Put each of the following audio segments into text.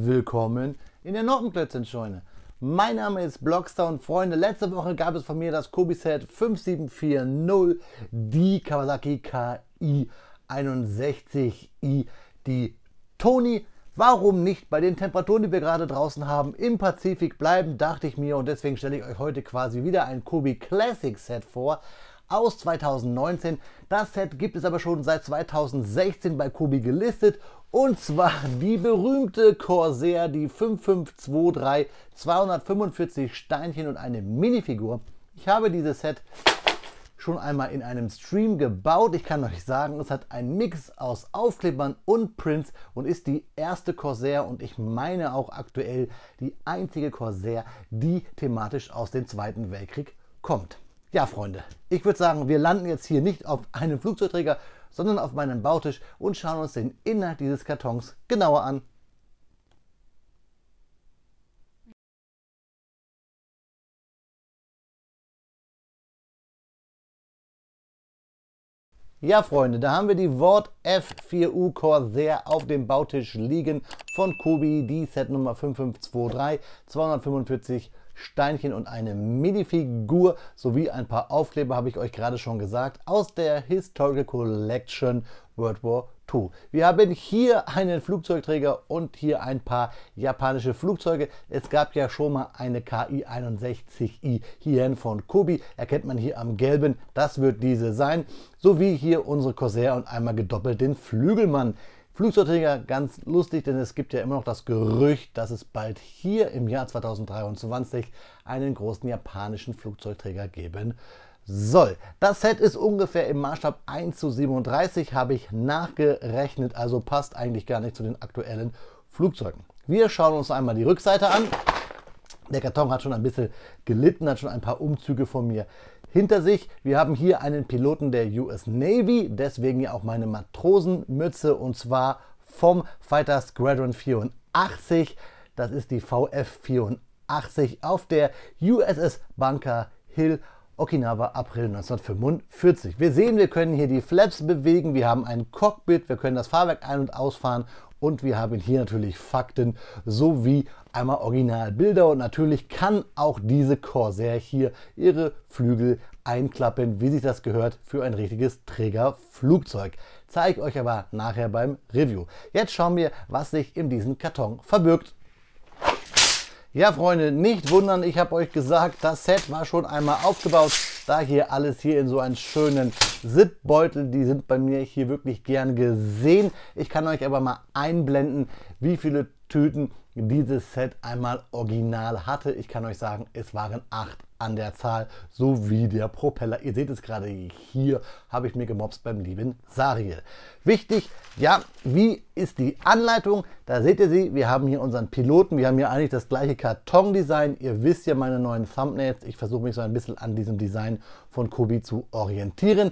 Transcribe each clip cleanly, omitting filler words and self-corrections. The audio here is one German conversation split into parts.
willkommen in der Nockenplätzchenscheune. Mein Name ist Blockstar und Freunde, letzte Woche gab es von mir das Kobi-Set 5740, die Kawasaki KI61i, die Toni. Warum nicht bei den Temperaturen, die wir gerade draußen haben, im Pazifik bleiben, dachte ich mir, und deswegen stelle ich euch heute quasi wieder ein Kobi Classic Set vor aus 2019. Das Set gibt es aber schon seit 2016 bei Kobi gelistet, und zwar die berühmte Corsair, die 5523, 245 Steinchen und eine Minifigur. Ich habe dieses Set schon einmal in einem Stream gebaut. Ich kann euch sagen, es hat einen Mix aus Aufklebern und Prints und ist die erste Corsair und ich meine auch aktuell die einzige Corsair, die thematisch aus dem Zweiten Weltkrieg kommt. Ja, Freunde, ich würde sagen, wir landen jetzt hier nicht auf einem Flugzeugträger, sondern auf meinem Bautisch und schauen uns den Inhalt dieses Kartons genauer an. Ja, Freunde, da haben wir die Wort F4U Corsair auf dem Bautisch liegen von Kobi, die Set Nummer 5523, 245 Steinchen und eine Minifigur sowie ein paar Aufkleber, habe ich euch gerade schon gesagt, aus der Historical Collection World War II. Wir haben hier einen Flugzeugträger und hier ein paar japanische Flugzeuge. Es gab ja schon mal eine KI61i hierhin von Kobi. Erkennt man hier am gelben, das wird diese sein. Sowie hier unsere Corsair und einmal gedoppelt den Flügelmann. Flugzeugträger, ganz lustig, denn es gibt ja immer noch das Gerücht, dass es bald hier im Jahr 2023 einen großen japanischen Flugzeugträger geben soll. Das Set ist ungefähr im Maßstab 1:37, habe ich nachgerechnet, also passt eigentlich gar nicht zu den aktuellen Flugzeugen. Wir schauen uns einmal die Rückseite an. Der Karton hat schon ein bisschen gelitten, hat schon ein paar Umzüge von mir hinter sich. Wir haben hier einen Piloten der US Navy, deswegen ja auch meine Matrosenmütze, und zwar vom Fighter Squadron 84. Das ist die VF84 auf der USS Bunker Hill, Okinawa, April 1945. Wir sehen, wir können hier die Flaps bewegen, wir haben ein Cockpit, wir können das Fahrwerk ein- und ausfahren und wir haben hier natürlich Fakten sowie einmal Originalbilder, und natürlich kann auch diese Corsair hier ihre Flügel einklappen, wie sich das gehört für ein richtiges Trägerflugzeug. Zeige ich euch aber nachher beim Review. Jetzt schauen wir, was sich in diesem Karton verbirgt. Ja, Freunde, nicht wundern, ich habe euch gesagt, das Set war schon einmal aufgebaut. Da hier alles hier in so einen schönen Zip-Beutel, die sind bei mir hier wirklich gern gesehen. Ich kann euch aber mal einblenden, wie viele Tüten dieses Set einmal original hatte. Ich kann euch sagen, es waren 8 an der Zahl, sowie der Propeller. Ihr seht es gerade hier, habe ich mir gemopst beim lieben Sariel. Wichtig, ja, wie ist die Anleitung? Da seht ihr sie, wir haben hier unseren Piloten, wir haben hier eigentlich das gleiche Kartondesign. Ihr wisst ja meine neuen Thumbnails, ich versuche mich so ein bisschen an diesem Design von Kobi zu orientieren.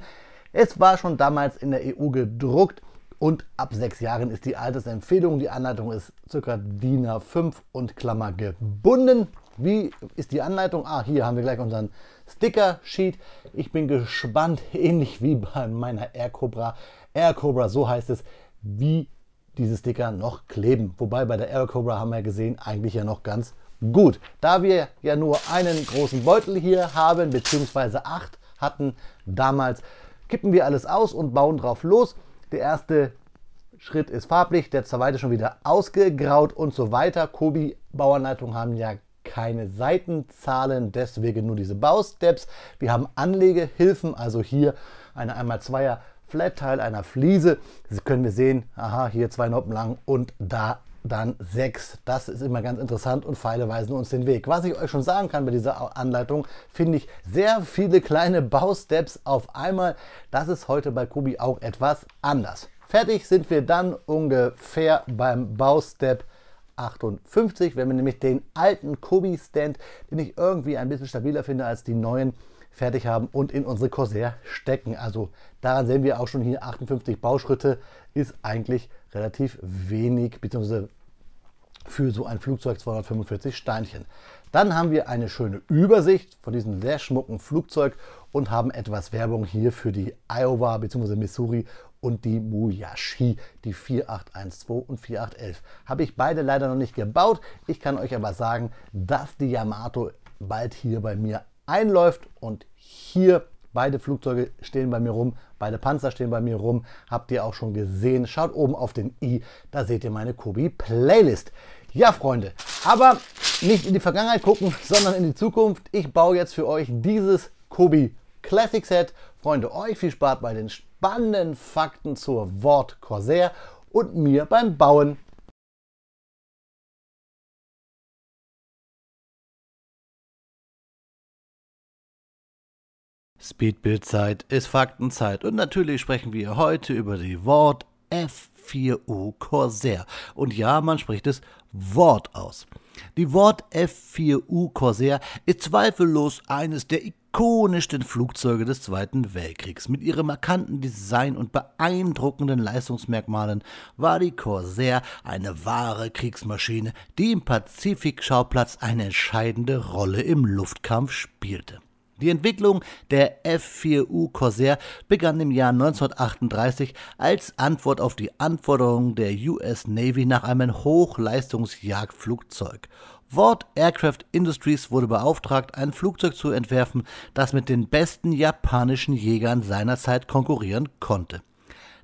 Es war schon damals in der EU gedruckt. Und ab 6 Jahren ist die Altersempfehlung. Die Anleitung ist ca. DIN A5 und Klammer gebunden. Wie ist die Anleitung? Hier haben wir gleich unseren Sticker-Sheet. Ich bin gespannt, ähnlich wie bei meiner Air Cobra. Air Cobra, so heißt es, wie diese Sticker noch kleben. Wobei bei der Air Cobra haben wir gesehen, eigentlich ja noch ganz gut. Da wir ja nur einen großen Beutel hier haben, beziehungsweise 8 hatten damals, kippen wir alles aus und bauen drauf los. Der erste Schritt ist farblich, der zweite schon wieder ausgegraut und so weiter. Kobi Bauanleitungen haben ja keine Seitenzahlen, deswegen nur diese Bausteps. Wir haben Anlegehilfen, also hier eine 1x2er Flat-Teil einer Fliese. Das können wir sehen, aha, hier 2 Noppen lang und da dann 6. Das ist immer ganz interessant und Pfeile weisen uns den Weg. Was ich euch schon sagen kann bei dieser Anleitung, finde ich sehr viele kleine Bausteps auf einmal. Das ist heute bei Kobi auch etwas anders. Fertig sind wir dann ungefähr beim Baustep 58, wenn wir nämlich den alten Kobi-Stand, den ich irgendwie ein bisschen stabiler finde als die neuen, fertig haben und in unsere Corsair stecken. Also daran sehen wir auch schon hier 58 Bauschritte ist eigentlich relativ wenig, beziehungsweise für so ein Flugzeug 245 Steinchen. Dann haben wir eine schöne Übersicht von diesem sehr schmucken Flugzeug und haben etwas Werbung hier für die Iowa bzw. Missouri und die Musashi, die 4812 und 4811. Habe ich beide leider noch nicht gebaut. Ich kann euch aber sagen, dass die Yamato bald hier bei mir einläuft und hier beide Flugzeuge stehen bei mir rum, beide Panzer stehen bei mir rum. Habt ihr auch schon gesehen. Schaut oben auf den i, da seht ihr meine Kobi-Playlist. Ja, Freunde, aber nicht in die Vergangenheit gucken, sondern in die Zukunft. Ich baue jetzt für euch dieses Kobi Classic Set. Freunde, euch viel Spaß bei den spannenden Fakten zur Vought Corsair und mir beim Bauen. Speedbildzeit ist Faktenzeit und natürlich sprechen wir heute über die Vought F4U Corsair. Und ja, man spricht es Vought aus. Die Vought F4U Corsair ist zweifellos eines der ikonischsten Flugzeuge des Zweiten Weltkriegs. Mit ihrem markanten Design und beeindruckenden Leistungsmerkmalen war die Corsair eine wahre Kriegsmaschine, die im Pazifikschauplatz eine entscheidende Rolle im Luftkampf spielte. Die Entwicklung der F4U Corsair begann im Jahr 1938 als Antwort auf die Anforderungen der US Navy nach einem Hochleistungsjagdflugzeug. Vought Aircraft Industries wurde beauftragt, ein Flugzeug zu entwerfen, das mit den besten japanischen Jägern seiner Zeit konkurrieren konnte.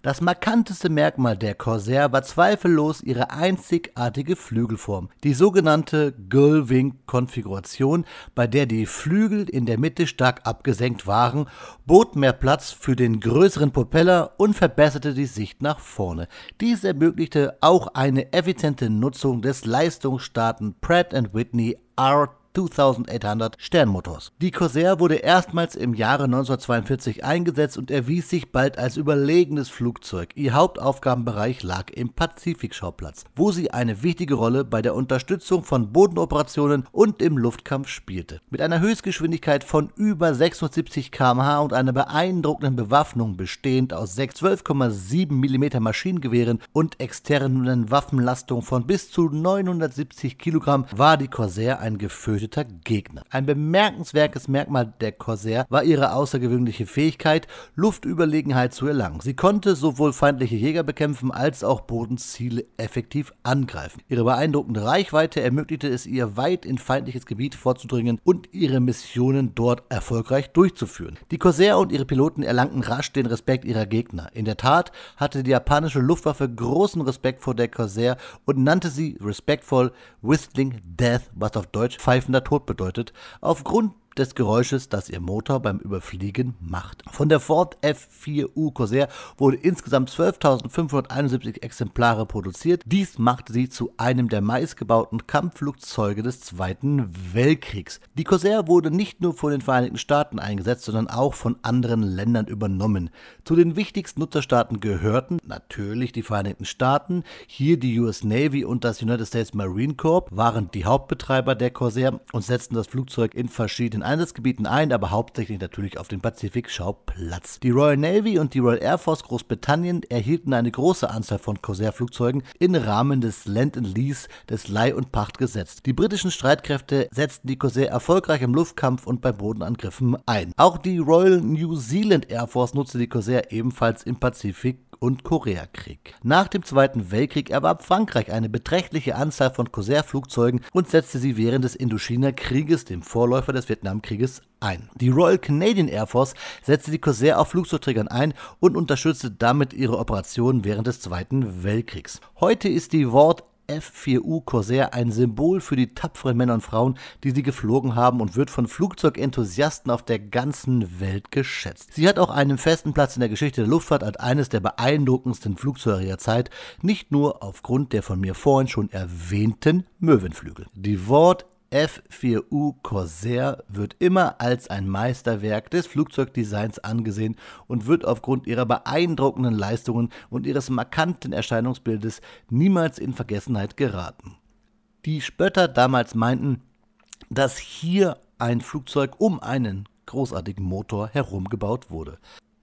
Das markanteste Merkmal der Corsair war zweifellos ihre einzigartige Flügelform, die sogenannte Gullwing-Konfiguration, bei der die Flügel in der Mitte stark abgesenkt waren, bot mehr Platz für den größeren Propeller und verbesserte die Sicht nach vorne. Dies ermöglichte auch eine effiziente Nutzung des leistungsstarken Pratt & Whitney R2800 Sternmotors. Die Corsair wurde erstmals im Jahre 1942 eingesetzt und erwies sich bald als überlegenes Flugzeug. Ihr Hauptaufgabenbereich lag im Pazifikschauplatz, wo sie eine wichtige Rolle bei der Unterstützung von Bodenoperationen und im Luftkampf spielte. Mit einer Höchstgeschwindigkeit von über 670 km/h und einer beeindruckenden Bewaffnung bestehend aus 12,7 mm Maschinengewehren und externen Waffenlastungen von bis zu 970 Kilogramm war die Corsair ein gefürchteter Gegner. Ein bemerkenswertes Merkmal der Corsair war ihre außergewöhnliche Fähigkeit, Luftüberlegenheit zu erlangen. Sie konnte sowohl feindliche Jäger bekämpfen, als auch Bodenziele effektiv angreifen. Ihre beeindruckende Reichweite ermöglichte es ihr, weit in feindliches Gebiet vorzudringen und ihre Missionen dort erfolgreich durchzuführen. Die Corsair und ihre Piloten erlangten rasch den Respekt ihrer Gegner. In der Tat hatte die japanische Luftwaffe großen Respekt vor der Corsair und nannte sie respektvoll Whistling Death, was auf Deutsch pfeifender Tod bedeutet, aufgrund des Geräusches, das ihr Motor beim Überfliegen macht. Von der Vought F4U Corsair wurde insgesamt 12.571 Exemplare produziert. Dies machte sie zu einem der meistgebauten Kampfflugzeuge des Zweiten Weltkriegs. Die Corsair wurde nicht nur von den Vereinigten Staaten eingesetzt, sondern auch von anderen Ländern übernommen. Zu den wichtigsten Nutzerstaaten gehörten natürlich die Vereinigten Staaten, hier die US Navy und das United States Marine Corps waren die Hauptbetreiber der Corsair und setzten das Flugzeug in verschiedenen Einsatzgebieten ein, aber hauptsächlich natürlich auf dem Pazifikschauplatz. Die Royal Navy und die Royal Air Force Großbritannien erhielten eine große Anzahl von Corsair-Flugzeugen im Rahmen des Lend-and-Lease des Leih- und Pachtgesetzes. Die britischen Streitkräfte setzten die Corsair erfolgreich im Luftkampf und bei Bodenangriffen ein. Auch die Royal New Zealand Air Force nutzte die Corsair ebenfalls im Pazifik und Koreakrieg. Nach dem Zweiten Weltkrieg erwarb Frankreich eine beträchtliche Anzahl von Corsair-Flugzeugen und setzte sie während des Indochina-Krieges, dem Vorläufer des Vietnamkrieges, ein. Die Royal Canadian Air Force setzte die Corsair auf Flugzeugträgern ein und unterstützte damit ihre Operationen während des Zweiten Weltkriegs. Heute ist die Vought F4U Corsair ein Symbol für die tapferen Männer und Frauen, die sie geflogen haben und wird von Flugzeugenthusiasten auf der ganzen Welt geschätzt. Sie hat auch einen festen Platz in der Geschichte der Luftfahrt als eines der beeindruckendsten Flugzeuge ihrer Zeit, nicht nur aufgrund der von mir vorhin schon erwähnten Möwenflügel. Die Vought F4U Corsair wird immer als ein Meisterwerk des Flugzeugdesigns angesehen und wird aufgrund ihrer beeindruckenden Leistungen und ihres markanten Erscheinungsbildes niemals in Vergessenheit geraten. Die Spötter damals meinten, dass hier ein Flugzeug um einen großartigen Motor herumgebaut wurde.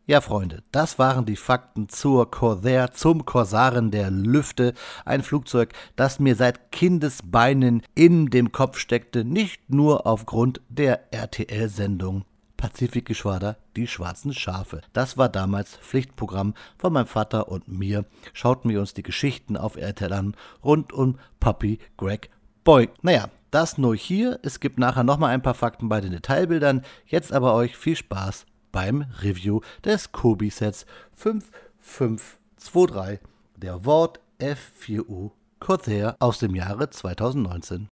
Ja, Freunde, das waren die Fakten zur Corsair, zum Corsaren der Lüfte. Ein Flugzeug, das mir seit Kindesbeinen in dem Kopf steckte, nicht nur aufgrund der RTL-Sendung Pazifikgeschwader, die schwarzen Schafe. Das war damals Pflichtprogramm von meinem Vater und mir. Schauten wir uns die Geschichten auf RTL an rund um Papi Greg Boy. Naja, das nur hier. Es gibt nachher nochmal ein paar Fakten bei den Detailbildern. Jetzt aber euch viel Spaß beim Review des Kobi-Sets 5523, der Ward F4U Corsair aus dem Jahre 2019.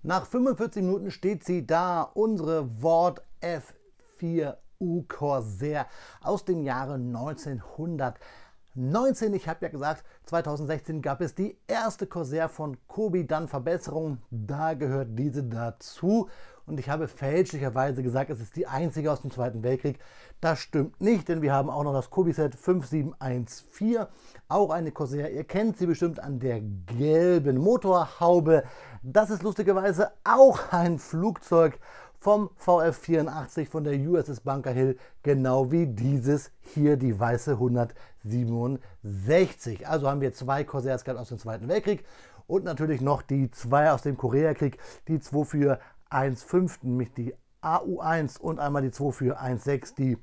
Nach 45 Minuten steht sie da, unsere Ward F4U Corsair aus dem Jahre 1919. Ich habe ja gesagt, 2016 gab es die erste Corsair von Kobi, dann Verbesserungen, da gehört diese dazu. Und ich habe fälschlicherweise gesagt, es ist die einzige aus dem Zweiten Weltkrieg. Das stimmt nicht, denn wir haben auch noch das Kobi-Set 5714, auch eine Corsair. Ihr kennt sie bestimmt an der gelben Motorhaube. Das ist lustigerweise auch ein Flugzeug vom VF-84 von der USS Bunker Hill, genau wie dieses hier, die weiße 167. Also haben wir zwei Corsairs gehabt aus dem Zweiten Weltkrieg und natürlich noch die zwei aus dem Koreakrieg, die 2 für 1,5, nämlich die AU1 und einmal die 2 für 1,6, die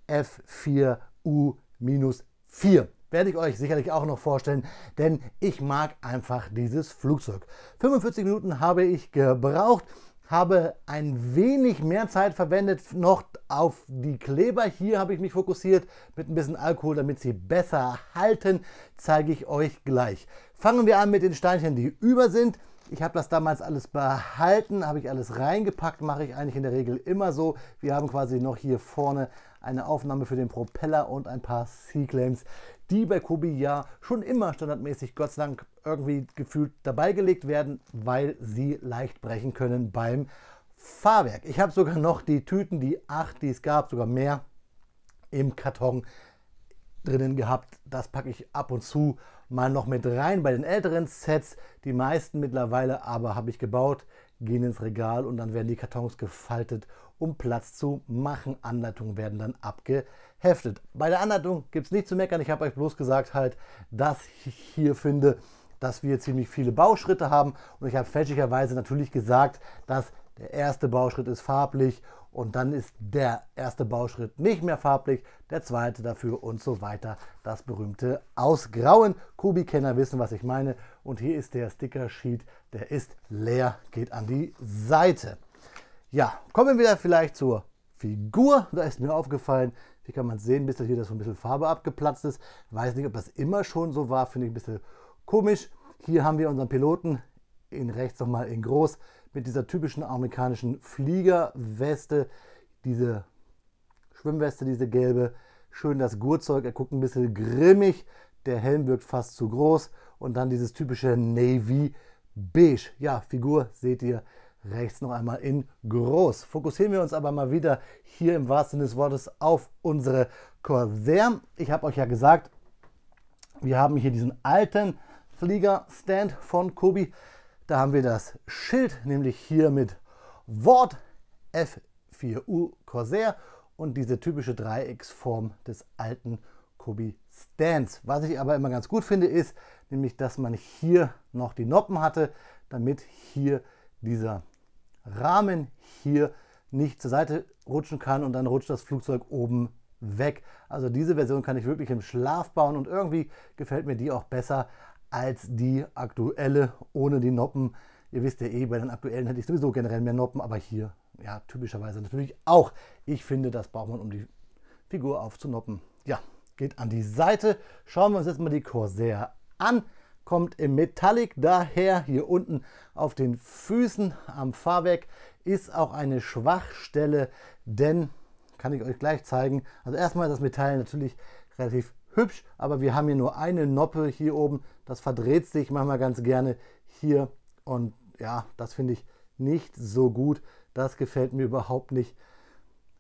F4U-4. Werde ich euch sicherlich auch noch vorstellen, denn ich mag einfach dieses Flugzeug. 45 Minuten habe ich gebraucht, habe ein wenig mehr Zeit verwendet noch auf die Kleber. Hier habe ich mich fokussiert mit ein bisschen Alkohol, damit sie besser halten, zeige ich euch gleich. Fangen wir an mit den Steinchen, die über sind. Ich habe das damals alles behalten, habe ich alles reingepackt, mache ich eigentlich in der Regel immer so. Wir haben quasi noch hier vorne eine Aufnahme für den Propeller und ein paar C-Claims, die bei Kobi ja schon immer standardmäßig, Gott sei Dank, irgendwie gefühlt dabei gelegt werden, weil sie leicht brechen können beim Fahrwerk. Ich habe sogar noch die Tüten, die 8, die es gab, sogar mehr im Karton drinnen gehabt. Das packe ich ab und zu mal noch mit rein bei den älteren Sets. Die meisten mittlerweile aber habe ich gebaut, gehen ins Regal und dann werden die Kartons gefaltet, um Platz zu machen. Anleitungen werden dann abgeheftet. Bei der Anleitung gibt es nichts zu meckern. Ich habe euch bloß gesagt, halt, dass ich hier finde, dass wir ziemlich viele Bauschritte haben. Und ich habe fälschlicherweise natürlich gesagt, dass der erste Bauschritt ist farblich und dann ist der erste Bauschritt nicht mehr farblich, der zweite dafür und so weiter. Das berühmte Ausgrauen. Kobi-Kenner wissen, was ich meine. Und hier ist der Sticker-Sheet, der ist leer, geht an die Seite. Ja, kommen wir vielleicht zur Figur. Da ist mir aufgefallen, hier kann man sehen, bis hier so ein bisschen Farbe abgeplatzt ist. Weiß nicht, ob das immer schon so war, finde ich ein bisschen komisch. Hier haben wir unseren Piloten, in rechts nochmal in groß, mit dieser typischen amerikanischen Fliegerweste, diese Schwimmweste, diese gelbe, schön das Gurtzeug, er guckt ein bisschen grimmig, der Helm wirkt fast zu groß und dann dieses typische Navy Beige. Ja, Figur seht ihr rechts noch einmal in groß. Fokussieren wir uns aber mal wieder hier im wahrsten Sinne des Wortes auf unsere Corsair. Ich habe euch ja gesagt, wir haben hier diesen alten Fliegerstand von Kobi. Da haben wir das Schild, nämlich hier mit Ward F4U Corsair und diese typische Dreiecksform des alten Kobi Stands. Was ich aber immer ganz gut finde, ist nämlich, dass man hier noch die Noppen hatte, damit hier dieser Rahmen hier nicht zur Seite rutschen kann und dann rutscht das Flugzeug oben weg. Also diese Version kann ich wirklich im Schlaf bauen und irgendwie gefällt mir die auch besser als die aktuelle ohne die Noppen. Ihr wisst ja eh, bei den aktuellen hätte ich sowieso generell mehr Noppen, aber hier, ja, typischerweise natürlich auch. Ich finde, das braucht man, um die Figur aufzunoppen. Ja, geht an die Seite. Schauen wir uns jetzt mal die Corsair an. Kommt im Metallic daher, hier unten auf den Füßen am Fahrwerk ist auch eine Schwachstelle, denn, kann ich euch gleich zeigen, also erstmal ist das Metall natürlich relativ hübsch, aber wir haben hier nur eine Noppe hier oben, das verdreht sich manchmal ganz gerne hier und ja, das finde ich nicht so gut, das gefällt mir überhaupt nicht.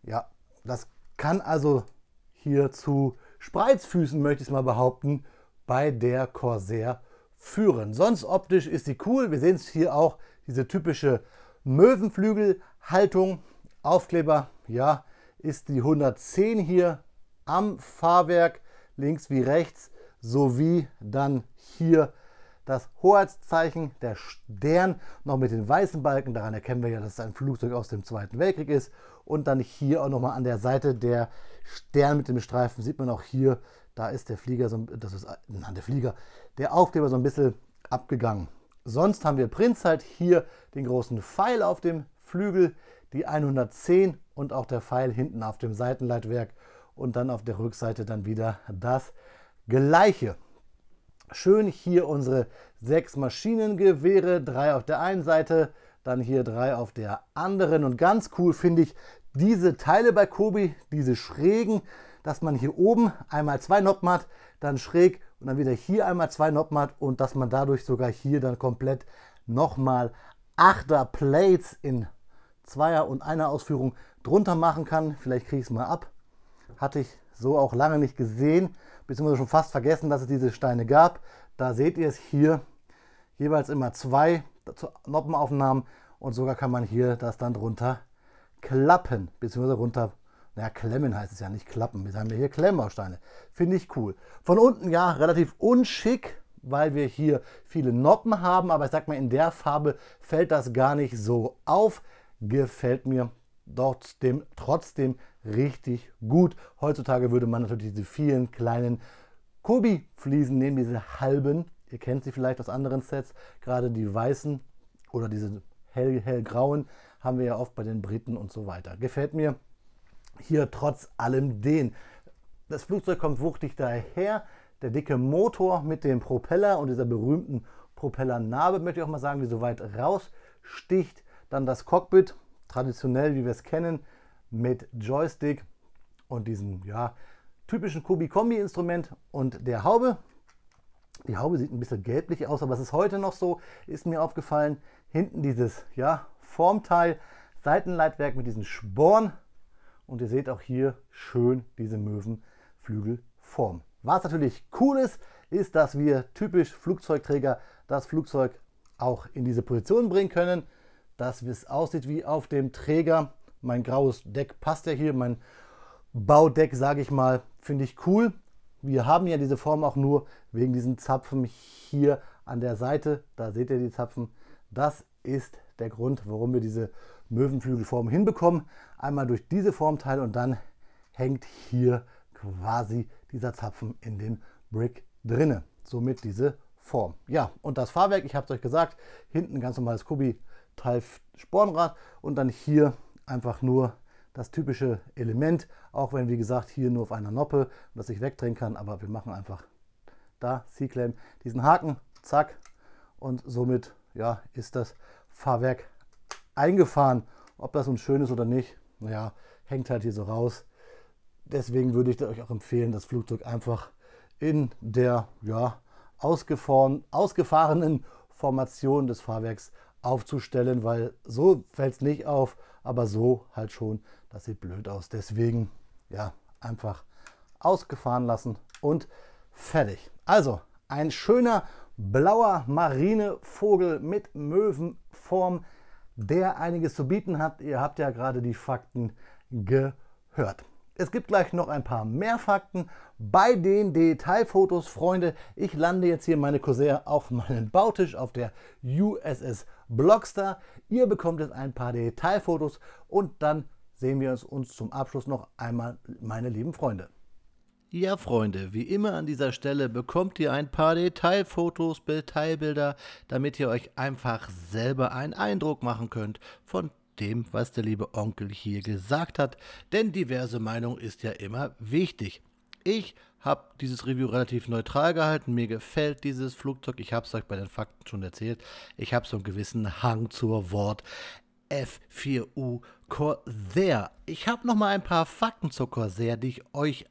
Ja, das kann also hier zu Spreizfüßen, möchte ich es mal behaupten, bei der Corsair führen. Sonst optisch ist sie cool, wir sehen es hier auch, diese typische Möwenflügelhaltung, Aufkleber, ja, ist die 110 hier am Fahrwerk, links wie rechts, sowie dann hier das Hoheitszeichen, der Stern, noch mit den weißen Balken, daran erkennen wir ja, dass es ein Flugzeug aus dem Zweiten Weltkrieg ist. Und dann hier auch nochmal an der Seite der Stern mit dem Streifen, sieht man auch hier, da ist der Flieger, der Aufkleber so ein bisschen abgegangen. Sonst haben wir Prints halt hier den großen Pfeil auf dem Flügel, die 110 und auch der Pfeil hinten auf dem Seitenleitwerk und dann auf der Rückseite dann wieder das Gleiche. Schön hier unsere 6 Maschinengewehre, 3 auf der einen Seite, dann hier 3 auf der anderen. Und ganz cool finde ich diese Teile bei Kobi, diese schrägen, dass man hier oben einmal 2 Noppen hat, dann schräg und dann wieder hier einmal 2 Noppen hat und dass man dadurch sogar hier dann komplett nochmal 8er Plates in 2er und 1er Ausführung drunter machen kann. Vielleicht kriege ich es mal ab. Hatte ich so auch lange nicht gesehen, beziehungsweise schon fast vergessen, dass es diese Steine gab. Da seht ihr es hier, jeweils immer 2 Noppenaufnahmen und sogar kann man hier das dann drunter klappen, beziehungsweise runter, naja, klemmen heißt es ja, nicht klappen. Wir haben ja hier Klemmbausteine. Finde ich cool. Von unten ja relativ unschick, weil wir hier viele Noppen haben, aber ich sag mal, in der Farbe fällt das gar nicht so auf. Gefällt mir trotzdem richtig gut. Heutzutage würde man natürlich diese vielen kleinen Kobi-Fliesen nehmen, diese halben. Ihr kennt sie vielleicht aus anderen Sets. Gerade die weißen oder diese hellgrauen haben wir ja oft bei den Briten und so weiter. Gefällt mir hier trotz allem den. Das Flugzeug kommt wuchtig daher. Der dicke Motor mit dem Propeller und dieser berühmten Propellernarbe, möchte ich auch mal sagen, die so weit raussticht. Dann das Cockpit, traditionell, wie wir es kennen, mit Joystick und diesem ja, typischen Kobi-Kombi-Instrument und der Haube. Die Haube sieht ein bisschen gelblich aus, aber es ist heute noch so, ist mir aufgefallen. Hinten dieses ja, Formteil, Seitenleitwerk mit diesen Sporen. Und ihr seht auch hier schön diese Möwenflügelform. Was natürlich cool ist, dass wir typisch Flugzeugträger das Flugzeug auch in diese Position bringen können, dass es aussieht wie auf dem Träger. Mein graues Deck passt ja hier, mein Baudeck, sage ich mal, finde ich cool. Wir haben ja diese Form auch nur wegen diesen Zapfen hier an der Seite. Da seht ihr die Zapfen. Das ist der Grund, warum wir diese Möwenflügelform hinbekommen. Einmal durch diese Formteile und dann hängt hier quasi dieser Zapfen in dem Brick drinne. Somit diese Form. Ja, und das Fahrwerk, ich habe es euch gesagt, hinten ganz normales Kobi-Teil Spornrad und dann hier einfach nur das typische Element, auch wenn wie gesagt hier nur auf einer Noppe, dass ich wegdrehen kann, aber wir machen einfach da C-Claim diesen Haken, zack, und somit ja, ist das Fahrwerk eingefahren. Ob das nun schön ist oder nicht, naja, hängt halt hier so raus. Deswegen würde ich euch auch empfehlen, das Flugzeug einfach in der ja, ausgefahrenen Formation des Fahrwerks aufzustellen, weil so fällt es nicht auf, aber so halt schon, das sieht blöd aus. Deswegen ja, einfach ausgefahren lassen und fertig. Also ein schöner blauer Marinevogel mit Möwenform, der einiges zu bieten hat. Ihr habt ja gerade die Fakten gehört. Es gibt gleich noch ein paar mehr Fakten bei den Detailfotos, Freunde. Ich lande jetzt hier meine Corsair auf meinen Bautisch auf der USS Blockstar. Ihr bekommt jetzt ein paar Detailfotos und dann sehen wir uns zum Abschluss noch einmal, meine lieben Freunde. Ja, Freunde, wie immer an dieser Stelle bekommt ihr ein paar Detailfotos, Detailbilder, damit ihr euch einfach selber einen Eindruck machen könnt von dem, was der liebe Onkel hier gesagt hat, denn diverse Meinung ist ja immer wichtig. Ich habe dieses Review relativ neutral gehalten, mir gefällt dieses Flugzeug, ich habe es euch bei den Fakten schon erzählt, ich habe so einen gewissen Hang zur Wort F4U Corsair. Ich habe noch mal ein paar Fakten zur Corsair, die ich euch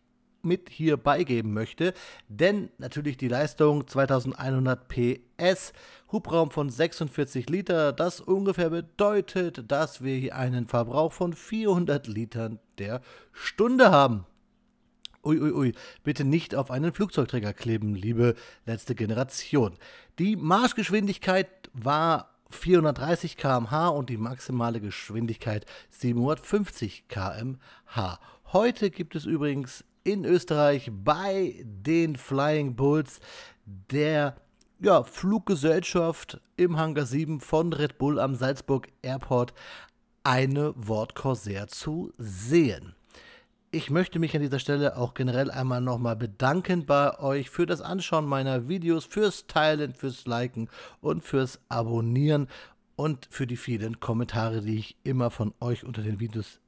mit hier beigeben möchte, denn natürlich die Leistung 2100 PS, Hubraum von 46 Liter, das ungefähr bedeutet, dass wir hier einen Verbrauch von 400 Litern der Stunde haben. Uiuiui, bitte nicht auf einen Flugzeugträger kleben, liebe letzte Generation. Die Marschgeschwindigkeit war 430 km/h und die maximale Geschwindigkeit 750 km/h. Heute gibt es übrigens in Österreich bei den Flying Bulls der Fluggesellschaft im Hangar 7 von Red Bull am Salzburg Airport eine World Corsair zu sehen. Ich möchte mich an dieser Stelle auch generell einmal nochmal bedanken bei euch für das Anschauen meiner Videos, fürs Teilen, fürs Liken und fürs Abonnieren und für die vielen Kommentare, die ich immer von euch unter den Videos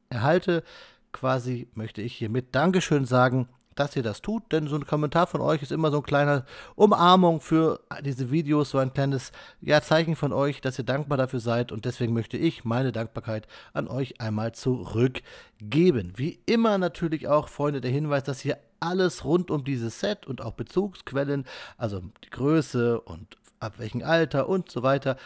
erhalte. Quasi möchte ich hiermit Dankeschön sagen, dass ihr das tut, denn so ein Kommentar von euch ist immer so eine kleine Umarmung für diese Videos, so ein kleines Zeichen von euch, dass ihr dankbar dafür seid, und deswegen möchte ich meine Dankbarkeit an euch einmal zurückgeben. Wie immer natürlich auch, Freunde, der Hinweis, dass hier alles rund um dieses Set und auch Bezugsquellen, also die Größe und ab welchem Alter und so weiter,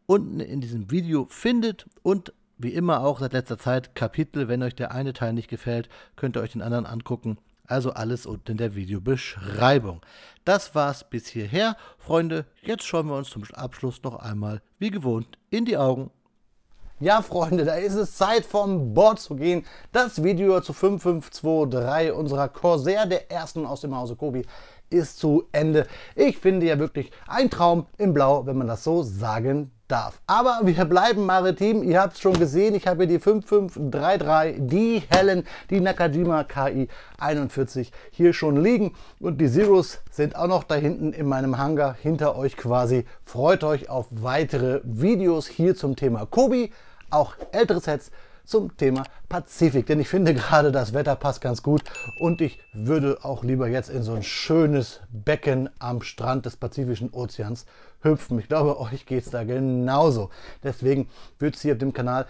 unten in diesem Video findet, und wie immer auch seit letzter Zeit Kapitel. Wenn euch der eine Teil nicht gefällt, könnt ihr euch den anderen angucken. Also alles unten in der Videobeschreibung. Das war's bis hierher, Freunde. Jetzt schauen wir uns zum Abschluss noch einmal, wie gewohnt, in die Augen. Ja, Freunde, da ist es Zeit, vom Board zu gehen. Das Video zu 5523 unserer Corsair, der ersten aus dem Hause Kobi, ist zu Ende. Ich finde ja wirklich ein Traum in Blau, wenn man das so sagen darf. Aber wir bleiben maritim. Ihr habt es schon gesehen, ich habe hier die 5533, die hellen, die Nakajima KI 41 hier schon liegen. Und die Zeros sind auch noch da hinten in meinem Hangar hinter euch quasi. Freut euch auf weitere Videos hier zum Thema Kobi, auch ältere Sets zum Thema Pazifik, denn ich finde gerade das Wetter passt ganz gut und ich würde auch lieber jetzt in so ein schönes Becken am Strand des Pazifischen Ozeans hüpfen. Ich glaube, euch geht es da genauso. Deswegen wird es hier auf dem Kanal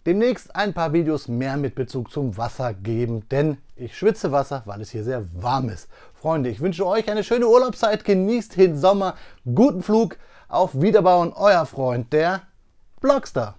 demnächst ein paar Videos mehr mit Bezug zum Wasser geben, denn ich schwitze Wasser, weil es hier sehr warm ist. Freunde, ich wünsche euch eine schöne Urlaubszeit, genießt den Sommer, guten Flug, auf Wiederbauen, euer Freund, der Blockstar.